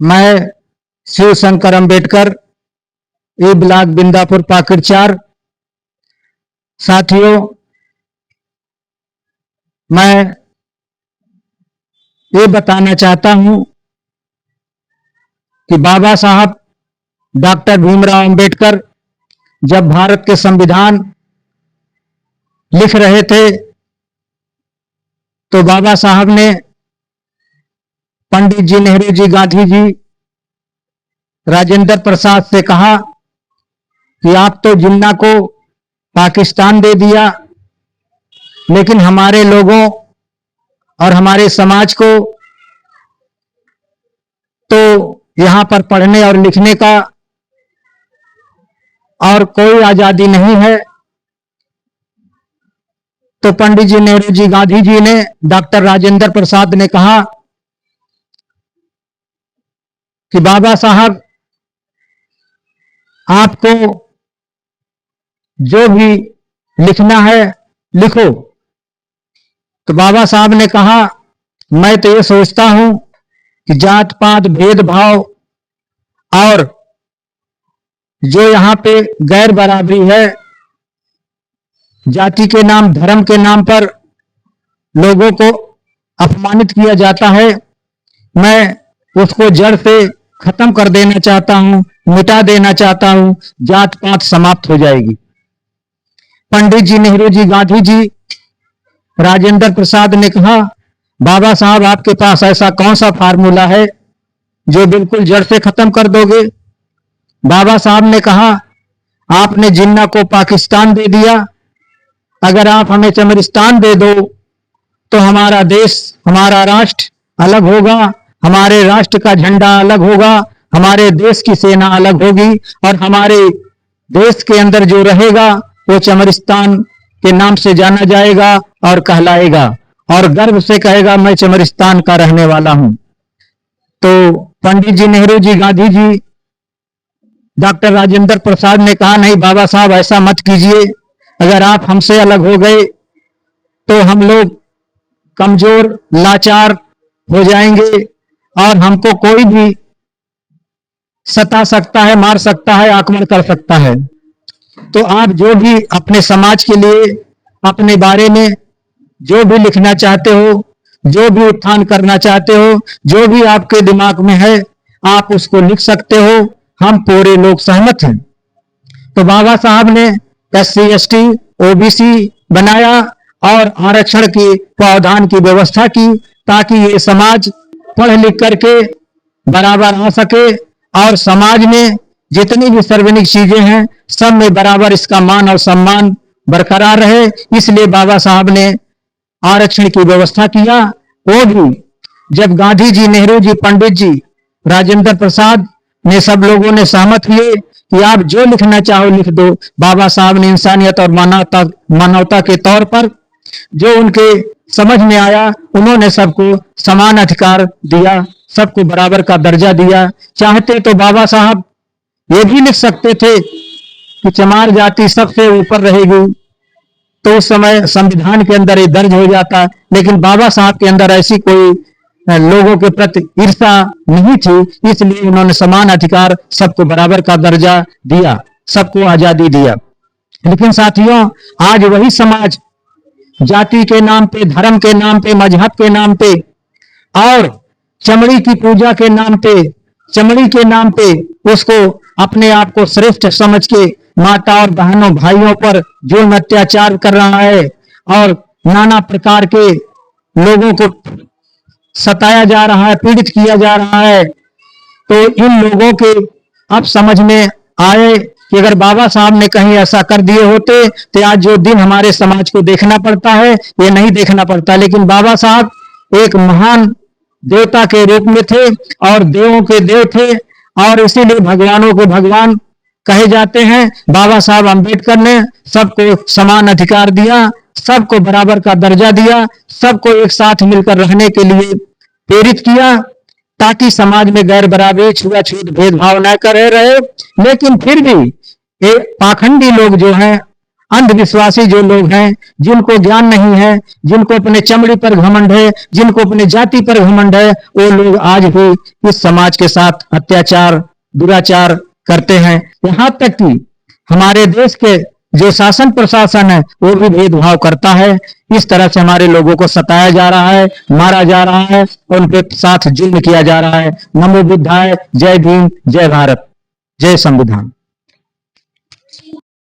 मैं शिव शंकर अंबेडकर, ए ब्लॉक बिंदापुर पाकिड़ 4। साथियों, मैं ये बताना चाहता हूं कि बाबा साहब डॉक्टर भीमराव अंबेडकर जब भारत के संविधान लिख रहे थे तो बाबा साहब ने पंडित जी, नेहरू जी, गांधी जी, राजेंद्र प्रसाद से कहा कि आप तो जिन्ना को पाकिस्तान दे दिया, लेकिन हमारे लोगों और हमारे समाज को तो यहां पर पढ़ने और लिखने का और कोई आजादी नहीं है। तो पंडित जी, नेहरू जी, गांधी जी ने, डॉक्टर राजेंद्र प्रसाद ने कहा कि बाबा साहब, आपको जो भी लिखना है लिखो। तो बाबा साहब ने कहा, मैं तो ये सोचता हूं कि जात पात भेदभाव और जो यहां पे गैर बराबरी है, जाति के नाम, धर्म के नाम पर लोगों को अपमानित किया जाता है, मैं उसको जड़ से खत्म कर देना चाहता हूं, मिटा देना चाहता हूं, जात पात समाप्त हो जाएगी। पंडित जी, नेहरू जी, गांधी जी, राजेंद्र प्रसाद ने कहा, बाबा साहब, आपके पास ऐसा कौन सा फार्मूला है जो बिल्कुल जड़ से खत्म कर दोगे? बाबा साहब ने कहा, आपने जिन्ना को पाकिस्तान दे दिया, अगर आप हमें चमरिस्तान दे दो तो हमारा देश, हमारा राष्ट्र अलग होगा, हमारे राष्ट्र का झंडा अलग होगा, हमारे देश की सेना अलग होगी और हमारे देश के अंदर जो रहेगा वो चमरिस्तान के नाम से जाना जाएगा और कहलाएगा और गर्व से कहेगा, मैं चमरिस्तान का रहने वाला हूं। तो पंडित जी, नेहरू जी, गांधी जी, डॉक्टर राजेंद्र प्रसाद ने कहा, नहीं बाबा साहब, ऐसा मत कीजिए। अगर आप हमसे अलग हो गए तो हम लोग कमजोर, लाचार हो जाएंगे और हमको कोई भी सता सकता है, मार सकता है, आक्रमण कर सकता है। तो आप जो भी अपने समाज के लिए, अपने बारे में जो भी लिखना चाहते हो, जो भी उत्थान करना चाहते हो, जो भी आपके दिमाग में है, आप उसको लिख सकते हो। हम पूरे लोग सहमत हैं। तो बाबा साहब ने SC, ST, OBC बनाया और आरक्षण की, प्रावधान की व्यवस्था की ताकि ये समाज पढ़ लिख करके बराबर आ सके और समाज में जितनी भी सार्वजनिक चीजें हैं सब में बराबर इसका मान और सम्मान बरकरार रहे। इसलिए बाबा साहब ने आरक्षण की व्यवस्था किया। वो भी जब गांधी जी, नेहरू जी, पंडित जी, राजेंद्र प्रसाद ने, सब लोगों ने सहमत हुए कि आप जो लिखना चाहो लिख दो। बाबा साहब ने इंसानियत और मानवता के तौर पर जो उनके समझ में आया, उन्होंने सबको समान अधिकार दिया, सबको बराबर का दर्जा दिया। चाहते तो बाबा साहब ये भी लिख सकते थे कि चमार जाति सबसे ऊपर रहेगी, तो उस समय संविधान के अंदर ये दर्ज हो जाता, लेकिन बाबा साहब के अंदर ऐसी कोई लोगों के प्रति ईर्षा नहीं थी, इसलिए उन्होंने समान अधिकार, सबको बराबर का दर्जा दिया, सबको आजादी दिया। लेकिन साथियों, आज वही समाज जाति के नाम पे, धर्म के नाम पे, मजहब के नाम पे और चमड़ी की पूजा के नाम पे, चमड़ी के नाम पे उसको अपने आप को श्रेष्ठ समझ के माता और बहनों, भाइयों पर जुल्म अत्याचार कर रहा है और नाना प्रकार के लोगों को सताया जा रहा है, पीड़ित किया जा रहा है। तो इन लोगों के अब समझ में आए कि अगर बाबा साहब ने कहीं ऐसा कर दिए होते तो आज जो दिन हमारे समाज को देखना पड़ता है ये नहीं देखना पड़ता। लेकिन बाबा साहब एक महान देवता के रूप में थे और देवों के देव थे और इसीलिए भगवानों के भगवान कहे जाते हैं। बाबा साहब अंबेडकर ने सबको समान अधिकार दिया, सबको बराबर का दर्जा दिया, सबको एक साथ मिलकर रहने के लिए प्रेरित किया ताकि समाज में गैर बराबरी, छुआछूत, भेदभाव न करे रहे। लेकिन फिर भी ये पाखंडी लोग जो हैं अंधविश्वासी जो लोग हैं, जिनको ज्ञान नहीं है, जिनको अपने चमड़ी पर घमंड है, जिनको अपने जाति पर घमंड है, वो लोग आज भी इस समाज के साथ अत्याचार, दुराचार करते हैं। यहाँ तक कि हमारे देश के जो शासन प्रशासन है वो भी भेदभाव करता है। इस तरह से हमारे लोगों को सताया जा रहा है, मारा जा रहा है और उनके साथ जुल्म किया जा रहा है। नमो बुद्धाय, जय भीम, जय भारत, जय संविधान।